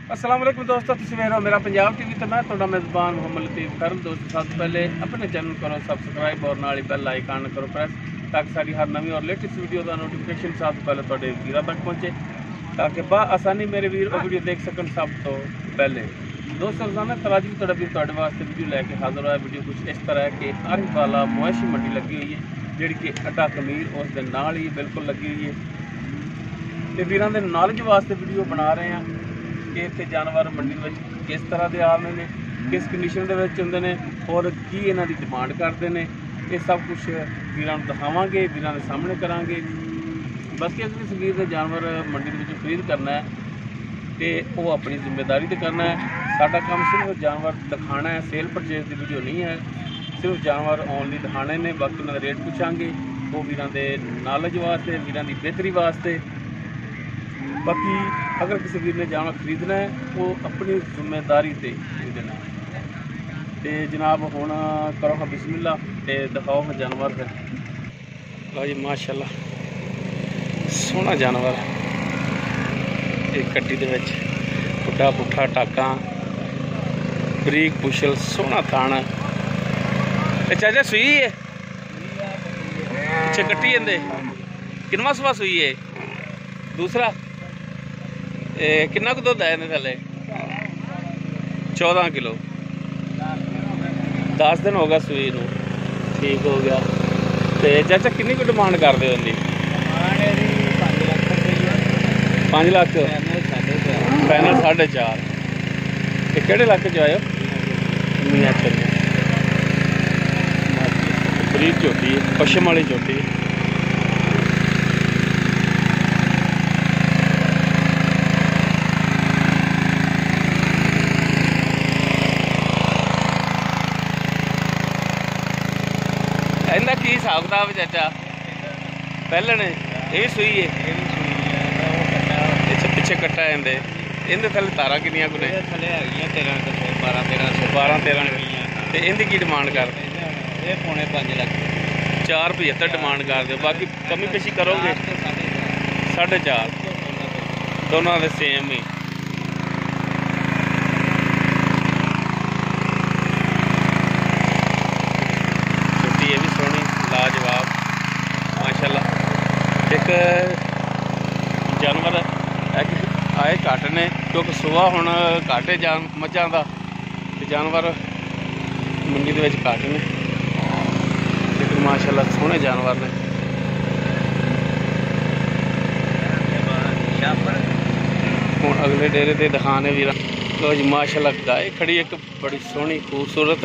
अस्सलाम वालेकुम दोस्तों, तुसीं वेख रहे हो मेरा पंजाब टीवी तो मैं तुहाडा मेज़बान मोहम्मद लतीफ़ करम। दोस्तों सब तो पहले अपने चैनल करो सब्सक्राइब और नाल बेल आइकन करो प्रेस ताकि सारी हर नवी और लेटेस्ट वीडियो का नोटिफिकेशन सब तो पहले तुहाडे वीरां तक पहुँचे ताकि आसानी मेरे वीर वो वीडियो देख सकन सब तो पहले। दोस्तों रोजाना तराजी भी तुहाडा वीर तुहाडे वास्ते वीडियो लैके हाज़र होया। वीडियो कुछ इस तरह है कि आरिफ वाला मुआशी मंडी लगी हुई है जिहड़ी कि अड्डा कमीर उस दे नाल ही बिल्कुल लगी हुई है। तो वीरां दे नॉलेज वास्ते वीडियो बना रहे हैं कि इत्थे जानवर मंडी में किस तरह के आ रहे हैं, किस कंडीशन के होंगे ने और की इन्हां दी डिमांड करते हैं। ये सब कुछ वीरां नूं दिखावांगे, वीरां दे सामने करांगे। बाकी अगर इस वीर ने जानवर मंडी के खरीद करना है तो वो अपनी जिम्मेदारी तो करना है। साडा काम सिर्फ जानवर दिखाना है, सेल परचेज की वीडियो नहीं है, सिर्फ जानवर ओनली दिखाने ने। बाकी उन्होंने रेट पूछांगे वो वीरां दे नॉलेज वास्ते, वीरां दी बेहतरी वास्ते। बाकी अगर किसी वीर ने जानवर खरीदना है वो अपनी जिम्मेदारी से खरीदना है। तो जनाब हुण करो हाँ बिस्मिल्लाह ते दिखाओ हाँ जानवर है। लो जी माशाल्लाह सोहना जानवर एक कट्टी दे विच बुढ़ा पुट्ठा टाका बरीक पुछल सोहना थाना। चाचा सूई है अच्छा कट्टी जंदे किनवा सुबह सूई है दूसरा कितना कुछ दुध है थले 14 किलो 10 दिन हो गया सूई नूं ठीक हो गया। तो चाचा किन्नी को डिमांड कर दे 5 लाख पैनल 4.5 कि इलाके च आयो मियां चलो बरीक झोटी है पश्चिम वाली झोटी है। इनका की हिसाब किताब चाचा पहले ने यही सूई है पिछे कट्टा आते इनके थले तारा किनिया को 12-13 इनकी की डिमांड कर 5 लाख 4.75 डिमांड कर दो। बाकी कमी पेशी करोगे 4.5 दोनों के सेम ही। छोटी ये भी सोहनी लाजवाब माशाल्लाह। एक जानवर आए घट ने क्योंकि सुबह हुण घट है मझां दा ते जानवर मंडी दे विच घट ने लेकिन माशाल्लाह सोहने जानवर ने। हुण अगले डेरे ते दिखाने वीर। लो जी माशाल्लाह गाय खड़ी एक बड़ी सोहनी खूबसूरत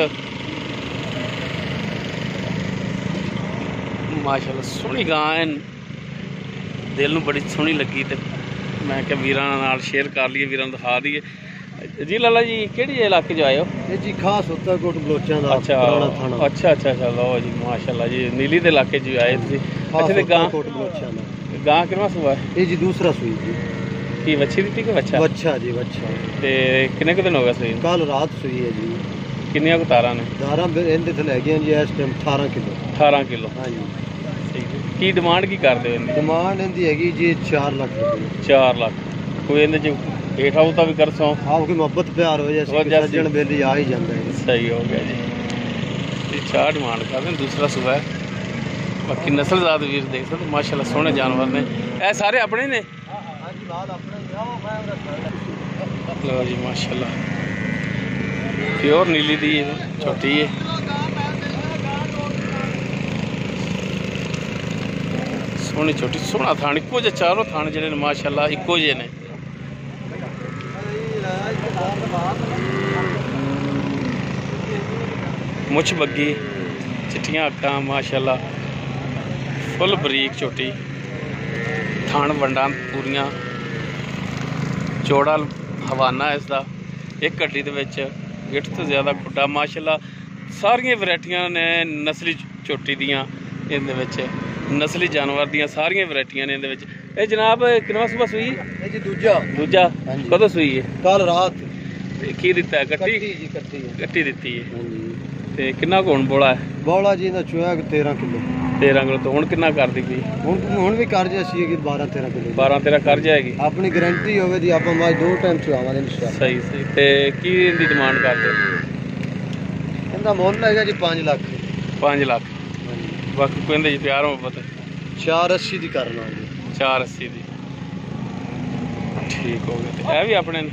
माशाल्लाह सोहनी गां है, दिल नूं बड़ी सोहनी लगी। तो मैं क्या वीरां नाल शेयर कर लिए, वीरां नूं दिखा दईए। जी लाला जी किहड़े इलाके जो आए हो? जी खास होता कोट बलोचां दा अच्छा अच्छा लो जी माशाल्लाह जी नीली दे इलाके जो आए तुसीं। अच्छा ते गां कोट बलोचां दा गां किनवा सुबह ये जी दूसरा सूई जी की बच्ची दी कि बच्चा? बच्चा जी बच्चा। ते किन्ने क दिन हो गए सूई? कल रात सूई है जी। किन्नियां को तारा ने? तारा इहदे थले हैगियां जी इस टाइम 18 किलो। 18 किलो हाँ जी ठीक है। की डिमांड की करदे हो? डिमांड इहदी हैगी जी 4 लाख रुपये। 4 लाख कोई इहदे च हेठ आउता भी कर सो? हाँ कि मोहब्बत प्यार हो जाए सज्जन बेली आ ही जाता है। सही हो गया जी। 4 डिमांड कर रहे दूसरा सुबह है। बाकी नस्लजात वीर देख सकते माशाल्लाह सोहने जानवर ने। ए सारे अपने ने? लो जी माशाल्लाह प्योर नीली दी छोटी है। सोहनी छोटी सोहना थान इको जे चारों थान जिहड़े ने माशाल्लाह इको जे ने। मुछ बग्गी चिट्टियां अक्खां माशाल्लाह फुल बरीक छोटी थान वंडा पूरियां चौड़ा हवाना इसका एक गड्डी दे विच गिट्ठ तो ज़्यादा खुड्डा माशाल्लाह। सारियां वैरायटियां ने नस्ली चोटी दियां इहदे विच नस्ली जानवर दियां सारियां वैरायटियां ने इहदे विच। ए जनाब किनवा सुबह सूई? जी दूजा कदों सूई है? कल रात। की दिता है? कट्टी जी कट्टी कट्टी दिती है। ਤੇ ਕਿੰਨਾ ਕੁ ਹੁਣ ਬੋਲਾ ਹੈ? ਬੌਲਾ ਜੀ ਦਾ ਚੋਇਆ 13 ਕਿਲੋ। 13 ਕਿਲੋ ਤੋਂ ਹੁਣ ਕਿੰਨਾ ਕਰਦੀ ਪਈ? ਹੁਣ ਵੀ ਕਰ ਜਾ ਸੀ ਕਿ 12-13 ਕਿਲੋ। 12-13 ਕਰ ਜਾਏਗੀ। ਆਪਣੀ ਗਾਰੰਟੀ ਹੋਵੇ ਦੀ ਆਪਾਂ ਮੱਝ 2 ਟਾਈਮ ਚਵਾਵਾਂਗੇ ਇਨਸ਼ਾਅੱਲਾ। ਸਹੀ ਸਹੀ। ਤੇ ਕੀ ਇਹਦੀ ਡਿਮਾਂਡ ਕਰਦੇ? ਇਹਦਾ ਮੁੱਲ ਹੈਗਾ ਜੀ 5 ਲੱਖ। 5 ਲੱਖ। ਬਾਕੀ ਕਹਿੰਦੇ ਜੀ ਪਿਆਰ ਮੁਹੱਬਤ 480 ਦੀ ਕਰਨਾ ਜੀ। 480 ਦੀ ਠੀਕ ਹੋ ਗਿਆ। ਤੇ ਇਹ ਵੀ ਆਪਣੇ ਨੇ?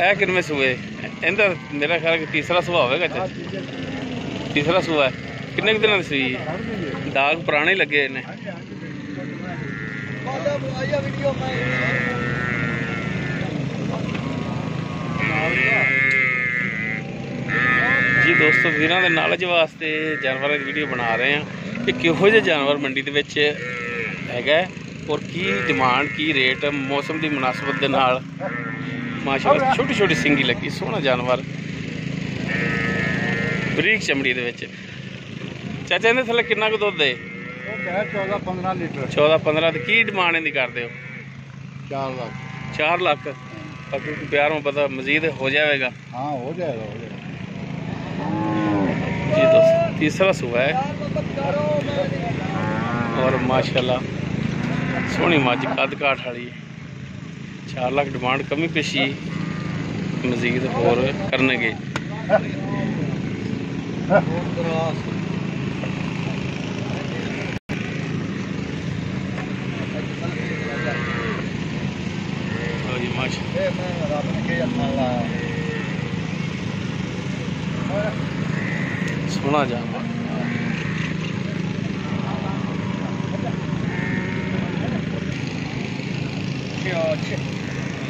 ਇਹ ਕਿੰਨੇ ਸੂਏ? ਇਹਦਾ ਮੇਰਾ ਖਿਆਲ ਕਿ ਤੀਸਰਾ ਸੁਭਾਅ ਹੋਵੇਗਾ। ਤੀਸਰਾ ਸੂਆ ਹੈ। ਕਿੰਨੇ ਕੁ ਦਿਨਾਂ ਦੀ ਸੂਈ? ਦਾਗ ਪੁਰਾਣੇ ਹੀ ਲੱਗੇ ਨੇ। ਜੀ ਦੋਸਤੋ, ਵੀਰਾਂ ਦੇ ਨਾਲਜ ਵਾਸਤੇ ਜਾਨਵਰਾਂ ਦੀ ਵੀਡੀਓ ਬਣਾ ਰਹੇ ਹਾਂ ਕਿ ਕਿਹੋ ਜਿਹੇ ਜਾਨਵਰ ਮੰਡੀ ਦੇ ਵਿੱਚ ਹੈਗਾ ਔਰ ਕੀ ਡਿਮਾਂਡ, ਕੀ ਰੇਟ, ਮੌਸਮ ਦੀ ਮੁਨਾਸਬਤ ਦੇ ਨਾਲ। ਮਾਸ਼ਾਅੱਲਾ ਛੋਟੀ ਛੋਟੀ ਸਿੰਗੀ ਲੱਗੀ, ਸੋਹਣਾ ਜਾਨਵਰ, ਬਰੀਕ ਚਮੜੀ ਦੇ ਵਿੱਚ। ਚਾਚਾ ਇਹਦੇ ਥੱਲੇ ਕਿੰਨਾ ਕੁ ਦੁੱਧ ਹੈ? 14-15 ਲੀਟਰ। 14-15। ਤੇ ਕੀ ਡਿਮਾਂਡ ਇਹਦੀ ਕਰਦੇ ਹੋ? 4 ਲੱਖ। 4 ਲੱਖ। ਬਾਕੀ ਪਿਆਰ ਨੂੰ ਪਤਾ ਮਜ਼ੀਦ ਹੋ ਜਾਵੇਗਾ। हाँ हो जाएगा। जी दोस्तों, तीसरा सुबह है और माशाल्लाह सोहनी मझ कद काठ वाली। 4 लाख डिमांड, कमी पेशी मजीद होर करनगे। सोना जानवर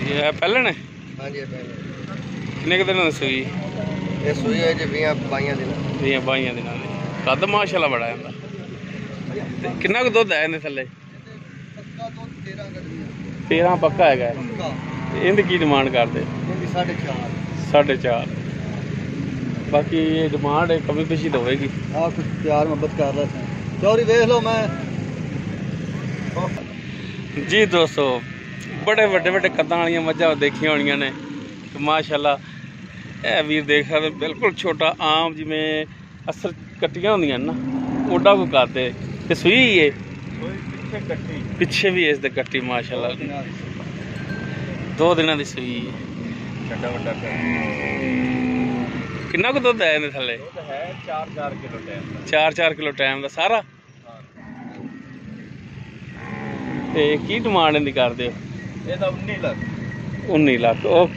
ये है पहले ने? हाँ जी पहले। किन्ने दिन सूई? ये सूई है जी 20-22 दिन। 20-22 दिन। कद माशाल्लाह बड़ा है। किन्ना कुछ दुध है इहदे थल्ले? 13 पक्का है। इहदी की डिमांड करदे? 4.5। बाकी ये डिमांड है, कमी पेशी तो होगी। हाँ कुछ प्यार मोहब्बत कर रहे थे। चौरी देख लो। मैं जी दोस्तों, बड़े वड्डे वड्डे कद्दां वालियां मझां देखियां होणियां ने। तो माशाल्लाह ਇਹ ਵੀਰ ਦੇਖ ਸਕਦੇ ਬਿਲਕੁਲ ਛੋਟਾ ਆਮ ਜਿਵੇਂ ਅਸਰ ਕੱਟੀਆਂ ਹੁੰਦੀਆਂ ਨਾ ਓਡਾ ਕੋ ਕਰਦੇ। ਤੇ ਸੂਈ ਹੈ ਪਿੱਛੇ ਵੀ ਇਸ ਦੇ ਕੱਟੀ ਮਾਸ਼ਾਅੱਲਾ 2 ਦਿਨਾਂ ਦੀ ਸੂਈ ਹੈ। ਛੱਡਾ ਵੱਡਾ ਕਿੰਨਾ ਕੁ ਦੁੱਧ ਹੈ ਇਹਦੇ ਥੱਲੇ? ਹੈ 4-4 ਕਿਲੋ ਟਾਈਮ ਦਾ। 4-4 ਕਿਲੋ ਟਾਈਮ ਦਾ ਸਾਰਾ। ਤੇ ਕੀ ਡਿਮਾਂਡ ਇਹਦੀ ਕਰਦੇ ਹੋ? ਇਹਦਾ 19 ਲੱਖ। 19 ਲੱਖ। ਉਹ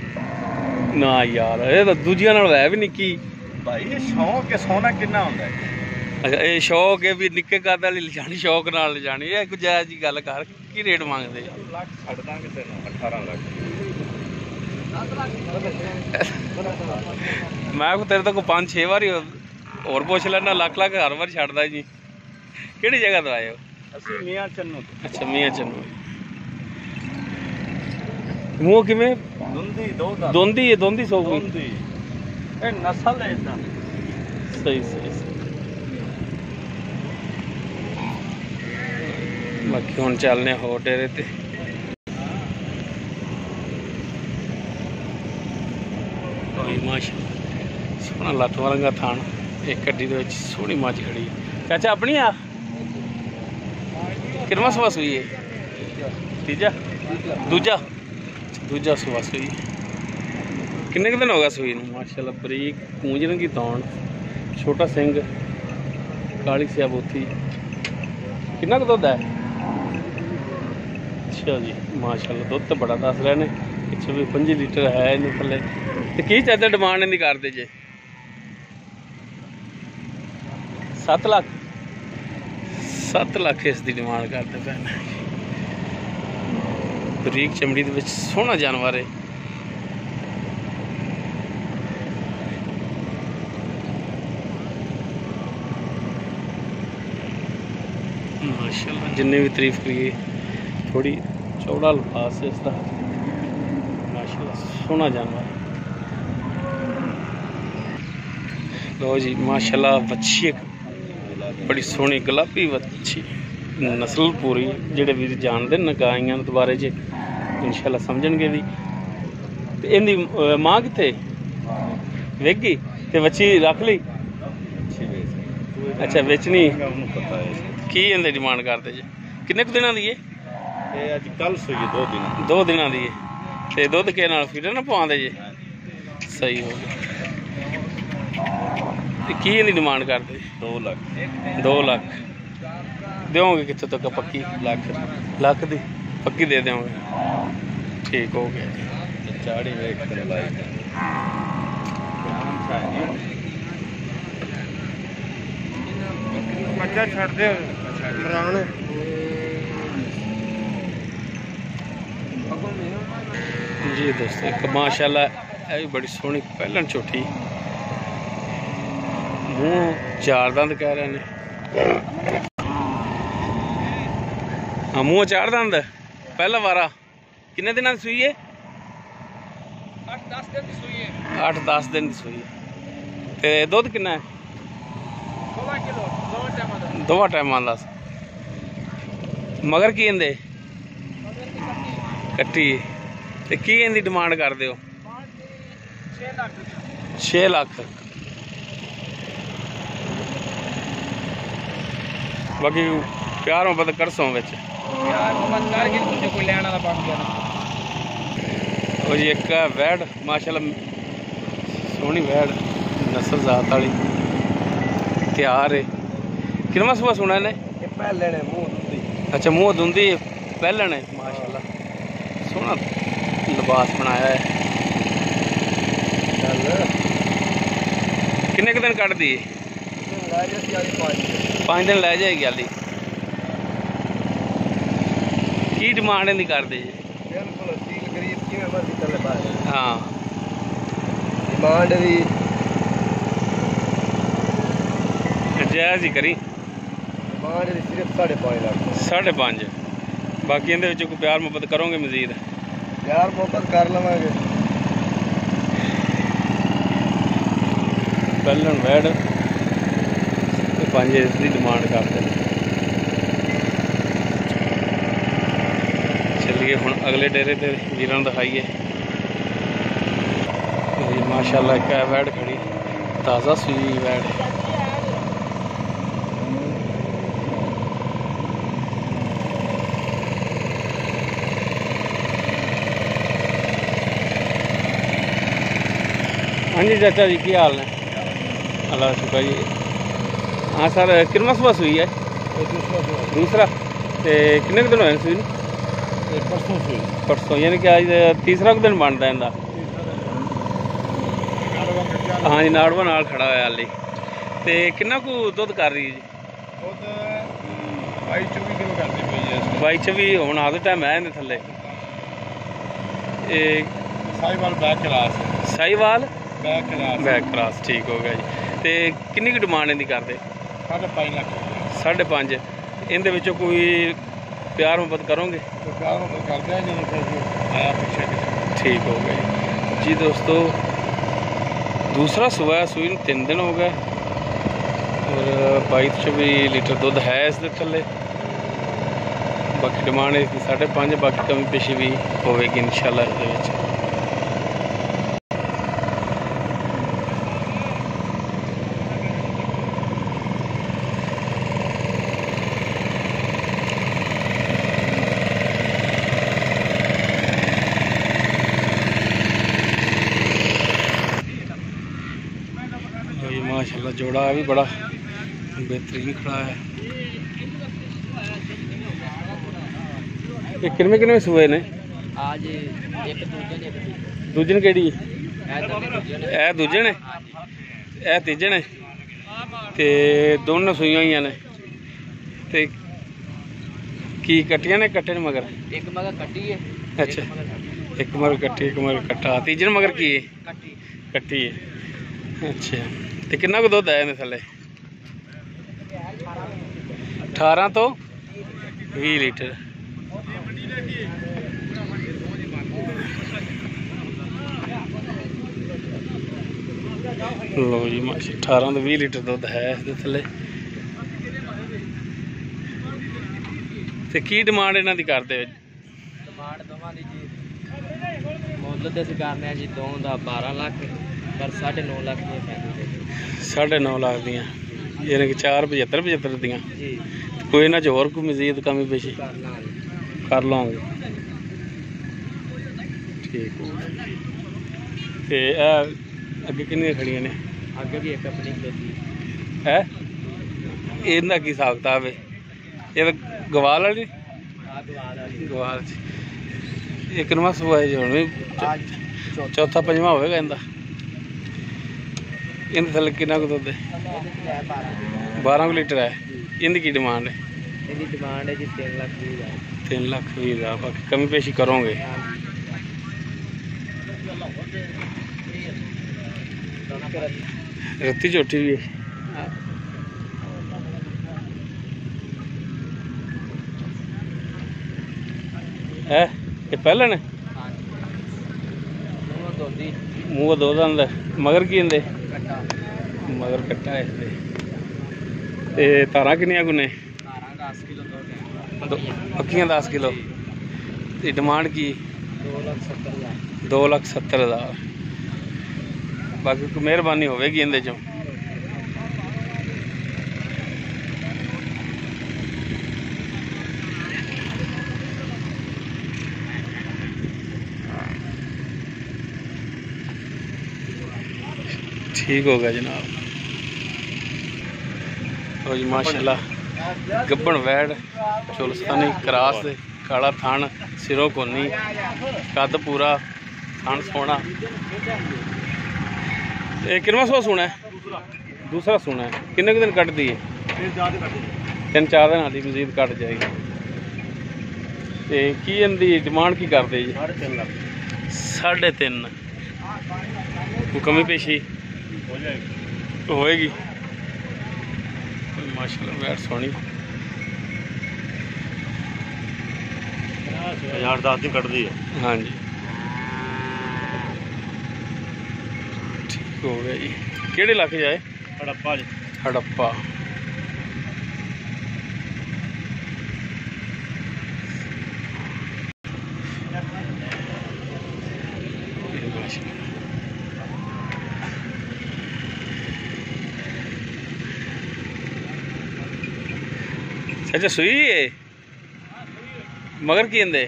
ਨਾ यार, ਇਹ ਤਾਂ ਦੂਜੀਆਂ ਨਾਲ ਹੈ ਵੀ ਨਿੱਕੀ ਭਾਈ। ਇਹ ਸ਼ੌਕ ਹੈ, ਸੋਨਾ ਕਿੰਨਾ ਹੁੰਦਾ ਹੈ। ਅੱਛਾ, ਇਹ ਸ਼ੌਕ ਹੈ ਵੀ ਨਿੱਕੇ ਕੱਦ ਵਾਲੀ ਲਿਜਾਣੀ, ਸ਼ੌਕ ਨਾਲ ਲਿਜਾਣੀ। ਇਹ ਕੋਈ ਜਾਇਜ਼ ਜੀ ਗੱਲ ਕਰ। ਕੀ ਰੇਟ ਮੰਗਦੇ? ਲੱਖ ਛੱਡ ਦਾਂਗੇ ਤੈਨੂੰ 18 ਲੱਖ। ਮੈਂ ਕੋ ਤੇਰੇ ਤੋਂ ਕੋ 5-6 ਵਾਰੀ ਹੋਰ ਪੁੱਛ ਲੈਣਾ। ਲੱਖ ਹਰ ਵਾਰ ਛੱਡਦਾ ਜੀ। ਕਿਹੜੀ ਜਗ੍ਹਾ ਤੋਂ ਆਏ ਹੋ? ਅਸੀਂ ਮੀਆਂ ਚੰਨੂ। ਅੱਛਾ, ਮੀਆਂ ਚੰਨੂ। ਮੂੰਹ ਕਿਵੇਂ? ਦੋਂਦੀ ਹੈ। ਦੋਂਦੀ ਸੋਗੀ। ਇਹ ਨਸਲ ਹੈ ਇਦਾਂ। ਸਹੀ। ਬਾਕੀ ਹੁਣ ਚੱਲਨੇ ਹੋਰ ਡੇਰੇ ਤੇ। ਮਾਸ਼ਾਅੱਲਾ ਸੋਹਣਾ ਲੱਠ ਵਾਂਗਾ ਥਾਣ। ਇੱਕ ਗੱਡੀ ਦੇ ਵਿੱਚ ਸੋਹਣੀ ਮੱਝ ਖੜੀ ਹੈ। ਚਾਚਾ ਆਪਣੀ ਆ? ਕਿੰਨਵਾਂ ਸੂਆ ਸੂਈ ਹੈ? ਤੀਜਾ। ਦੂਜਾ ਸੂਆ ਸੂਈ। ਕਿੰਨੇ ਕੁ ਦਿਨ ਹੋ ਗਿਆ ਸੂਈ ਨੂੰ? ਮਾਸ਼ਾਅੱਲਾ ਬਰੀਕ ਪੂੰਝ ਰੰਗੀ ਦੌਣ, ਛੋਟਾ ਸਿੰਘ, ਕਾਲੀ ਸਿਆਬੋਤੀ। ਕਿੰਨਾ ਕੁ ਦੁੱਧ ਹੈ? ਅੱਛਾ ਜੀ, ਮਾਸ਼ਾਅੱਲਾ ਦੁੱਧ ਤਾਂ ਬੜਾ ਦੱਸ ਰਹੇ ਨੇ। 125 ਲੀਟਰ ਹੈ ਇਹਨੂੰ ਥੱਲੇ। ਤੇ ਕੀ ਚਾਚਾ ਡਿਮਾਂਡ ਇਹਦੀ ਕਰਦੇ ਜੇ? 7 ਲੱਖ। 7 ਲੱਖ ਇਸ ਦੀ ਡਿਮਾਂਡ ਕਰਦੇ ਪਏ ਨੇ। ਬਰੀਕ ਚਮੜੀ ਦੇ ਵਿੱਚ ਸੋਹਣਾ ਜਾਨਵਰ ਹੈ। माशाल्लाह जिन्ने भी तारीफ करिए थोड़ी चौड़ा लिबास है इसका। माशाल्लाह सोहना जानवर। लो जी माशाल्लाह बच्ची एक बड़ी सोहनी गुलाबी बच्ची, नस्ल पूरी। जेडे वीर जानते न गाइयां दे बारे च इंशाल्लाह समझणगे भी। ते इहदी मां कित्थे? वेगी ते बच्ची रख ली अच्छा बेचनी की इंदे डिमांड करते जी किन्ने कुछ दिनों दी है कल सूई 2 दिन 2 दिनों दी है ते दुध के नाल फीडर ना पवांदे जी सही हो गया की इंदी डिमांड करते 2 लाख 2 लाख दोगे कितने तक पक्की लाख दी पक्की दे दोगे ठीक हो गया चाड़ी वेट कर लाई बच्चा छड़ दे इमरान जी दोस्तों एक माशाल्लाह ये भी बड़ी सोहनी पहलन झोटी मूँह 4 दंद कह रहे हैं हाँ मूँह 4 दंद पहला वारा किन्ने दिन की सूई है 8-10 दिन की सूई है 8-10 दिन की सूई है ते दुध कितना है 16 किलो दो टाइम का मगर की इंदे कट्टी ते की इंदी डिमांड कर दो 6 लाख बाकी प्यार मोहब्बत कर सो बिच जी एक वैड माशाल्लाह सोहनी वैड नस्ल जात वाली तैयार है कितना सुबह सुना इन्हें अच्छा मुँह धुंदी पहलन है माशाल्लाह सोहना लिबास बनाया है किन्ने दिन कट दी 5 दिन लै जाएगी हाली की डिमांड नहीं करते जी हाँ डिमांड भी जायज़ ही करी डिमांड सिर्फ 5.5 लाख 5.5 बाकी इहदे विच कोई प्यार मुहब्बत करोगे मजीद प्यार मुहब्बत कर लवांगे पहलन वैड 5 इसकी डिमांड करते हैं चलिए हुण अगले डेरे ते वीरां दिखाइए माशाल्लाह एक वैड खड़ी ताज़ा सूई वैड हाँ जी चाचा जी की हाल है अल्लाह शुक्र जी हाँ सर कितना सुबह सूई है दूसरा तो किन्ने दिन होए सूई परसों यानी कि आज तीसरा दिन बनता है इनका हाँ जी नाड़वा नाल खड़ा होया हाली तो कितना को दुध कर रही है जी 22-24 हुण आदत टाइम है इहदे थल्ले साहिवाल बैक क्रास ठीक हो गया जी तो किन्नी की डिमांड इनकी करते 5.5 लाख 5.5 इनदे विचों कोई प्यार मुहब्बत करोगे ठीक हो गया जी दोस्तों दूसरा सुबह सूई 3 दिन हो गए और 22-24 लीटर दुध है इस थले बाकी डिमांड इसकी 5.5 बाकी कमी पेशी भी होगी इंशाल्लाह इहदे माशाल्लाह जोड़ा भी बड़ा बेहतरीन खड़ा है ये किनमें सुबह ने आज एक दूजन केड़ी ए दूजे ने ए तीजे ने ते दोनों सुइयां हुई ने ते की कट्टियां ने कट्टे ने मगर एक मगर कट्टी है अच्छा एक मगर कट्टी एक मगर कट्टा तीजन मगर की है कट्टी है अच्छा तो कितना को दुध है इहदे थल्ले 18 तो 20 लीटर लो जी माशा 18 तो 20 लीटर दुध है इहदे थल्ले ते की डिमांड इन्हां दी करदे डिमांड दोवां दी जी मुੱਲ ਤੇ ਅਸੀਂ ਕਰਨੇ ਆ ਜੀ 2 ਦਾ 12 ਲੱਖ पर 9.5 लाख ਦੀਆਂ ਪੈਂਦੀ 9.5 लाख दियाँ यानी कि 4.75 दियाँ ਜੀ कोई ना होर कोई मजीद कमी पेशी ਕਰ ਲਾਂਗੇ कर लाँगे ठीक ते अगे किन्नियां खड़ियां ने ਅੱਗੇ ਵੀ ਇੱਕ ਆਪਣੀ ਖੇਤੀ है इन्दा की हिसाब किताब है ये गवाल वाली ਆ ਗਵਾਲ ਵਾਲੀ गवाल ये किनवा सुबह है जी हुण भी ਅੱਜ चौथा पंजवा होएगा इनका इनके थल्ले कितना को दुध है 12 लीटर है इनकी की डिमांड है ਇਹਦੀ ਡਿਮਾਂਡ ਹੈ ਜੀ 3 ਲੱਖ 20 ਹਜ਼ਾਰ 3 लाख 20 हज़ार बाकी कमी पेशी करोगे रत्ती झोटी भी है ये पहले ने मुँह दो दंद मगर की इंदे मगर कट्टा है इसदे ते तारा किन्नियां गुने 10 ਕਿਲੋ पक्कियां 10 किलो ते डिमांड की 2,70,000 2,70,000 बाकी कोई मेहरबानी होगी इंदे चों ठीक हो गया जनाब तो जी माशाल्लाह गब्बन वैड़ चुलस्तानी क्रास काला थान सिरों कोनी कद पूरा थान सोना कितना सौ सोना है दूसरा सोना है किन्ने दिन कट दी है 3-4 दिन आदि मजीद कट जाएगी ते की इनकी डिमांड की करते जी 3.5 कोई कमी पेशी होएगी माशाल्लाह वैट सोनी 1010 दिन कटदी है हाँ जी ठीक हो गया जी केड़े इलाके जाए हड़प्पा जी हड़प्पा अच्छा सुई है मगर की इंदे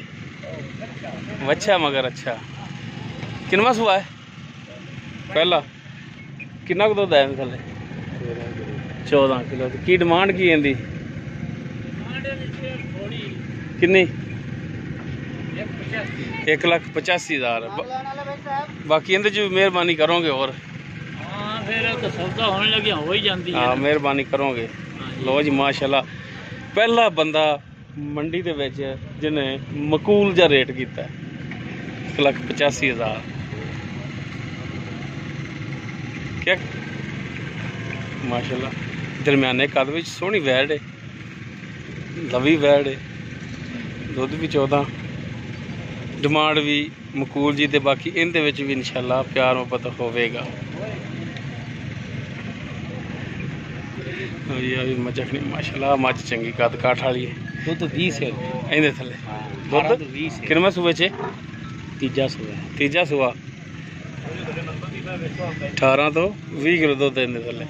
अच्छा मगर अच्छा किनवा सुआ है पहला किन्ना को दुध है थले 14 किलो की डिमांड की इंदी किन्नी 1,85,000 बाकी इंदे च मेहरबानी करोगे और हाँ फिर तो सौदा होने लगे हो ही जाती है हाँ मेहरबानी करोगे लो जी माशाल्लाह पहला बंदा मंडी दे विच जिन्हें मकूल जा रेट किया 1,85,000 क्या माशाल्लाह दरम्याने कद विच सोहनी वैड़ है लवी वैड़ है दुध भी 14 डिमांड भी मकूल जी ते बाकी इनदे विच भी इंशाल्लाह प्यार मुहब्बत होवेगा ये मचखनी माशाल्लाह मच चंगी कद काठ वाली है दुध 20 है इहदे थले दुध 20 किनवे सूबे च तीजा सुबह तीजा सूआ 18 तो 20 किलो दुध इहदे थले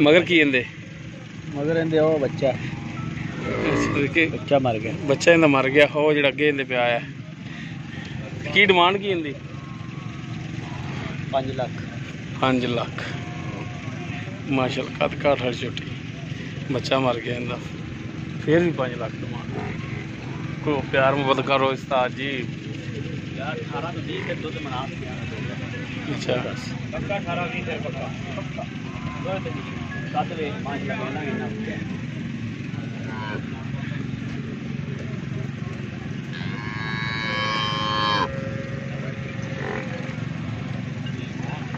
मगर की इंदे मगर इंदे ओ बच्चा बच्चा मर गया बच्चा इंदा मर गया हो जिहड़ा अगे इंदे पिया है की डिमांड की इंदी 5 लाख 5 लाख माशाल्लाह कद काठ वाली छोटी बच्चा मर गया इनका फिर भी 5 लाख डिमांड को प्यार मुहब्बत करो उस्ताद जी यार 18 तो 20 के दुध मना दिया अच्छा पक्का 18 20 है पक्का कद वे 5 लाख ना इना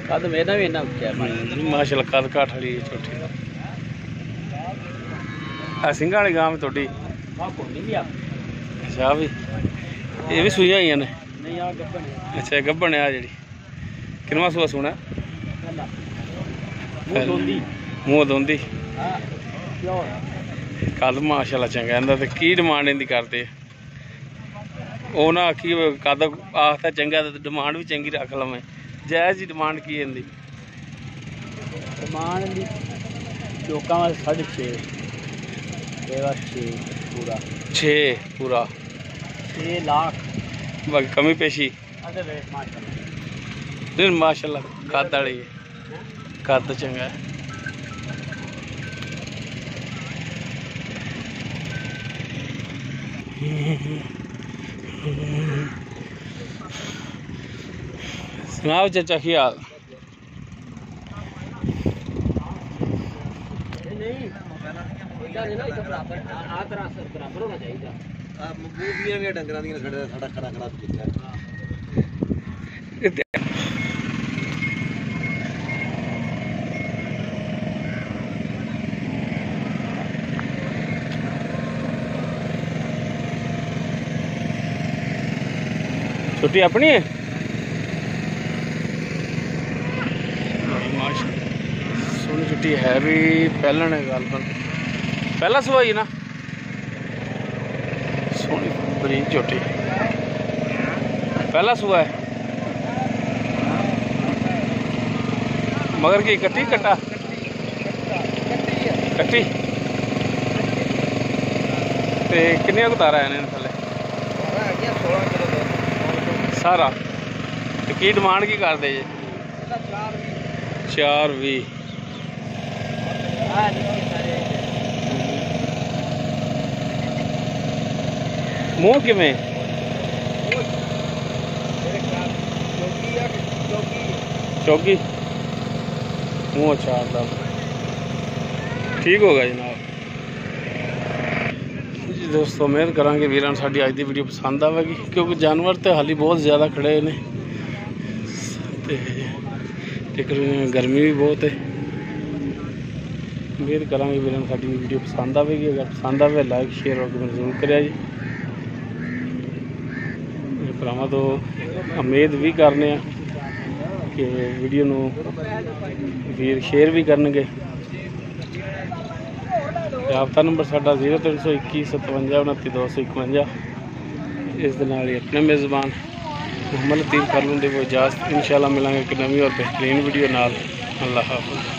कद मेरा भी इना क्या है माशाल्लाह कद काठ वाली छोटी सिंघा वाली गांव थोड़ी अच्छा भी ये भी सूइयां हुई ने नहीं आ गब्बन है अच्छा गब्बन है जी किनवा सूआ सुना मूँह दोंदी कद माशाल्लाह चंगा इंदा ते की डिमांड इंदी करते ਉਹ ਨਾ ਆਖੀ ਕਦ ਆਖਦਾ ਚੰਗਾ ਤੇ ਡਿਮਾਂਡ ਵੀ ਚੰਗੀ ਰੱਖ ਲਵੇਂ जायज़ ही डिमांड की है इनकी? डिमांड दी चौका वाले 6.5 6 पूरा 6 पूरा 6 लाख बाकी कमी पेशी अदर रेट माशाल्लाह। नहीं माशाल्लाह कद वाली है, कद चंगा है। सुनाओ चाचा की हाल? छुट्टी अपनी है? सोनी छुट्टी है भी पहला ने गल पर पहला सुबह ही ना सोनी बरीक झोटी पहला सुबह है। मगर की कट्टी कट्टा कट्टी ते किन्ने उतारा है इन्हें थले सारा? तो की डिमांड की करते जी? 4.20 मूँह किमें चौकी मूँह 4 दा ठीक होगा जनाब जी। दोस्तों उम्मीद करांगे वीरान साडी अज दी वीडियो पसंद आवेगी क्योंकि जानवर तो हाली बहुत ज़्यादा खड़े ने लेकिन गर्मी भी बहुत है। उम्मीद करांगे वीरान साडी वीडियो पसंद आवेगी। अगर पसंद आवे लाइक शेयर और कमेंट जरूर करिया जी। भरावां तो उम्मीद भी करने कि वीडियो नूं वीर शेयर भी करनगे। राबता नंबर साडा 0321 57 29 251। इस दे नाल ही अपने मेज़बान मोहम्मद लतीफ़ फरलून दे इजाज़त। इंशाअल्लाह मिलांगे एक नवी और बेहतरीन वीडियो नाल। अल्लाह हाफ़िज़।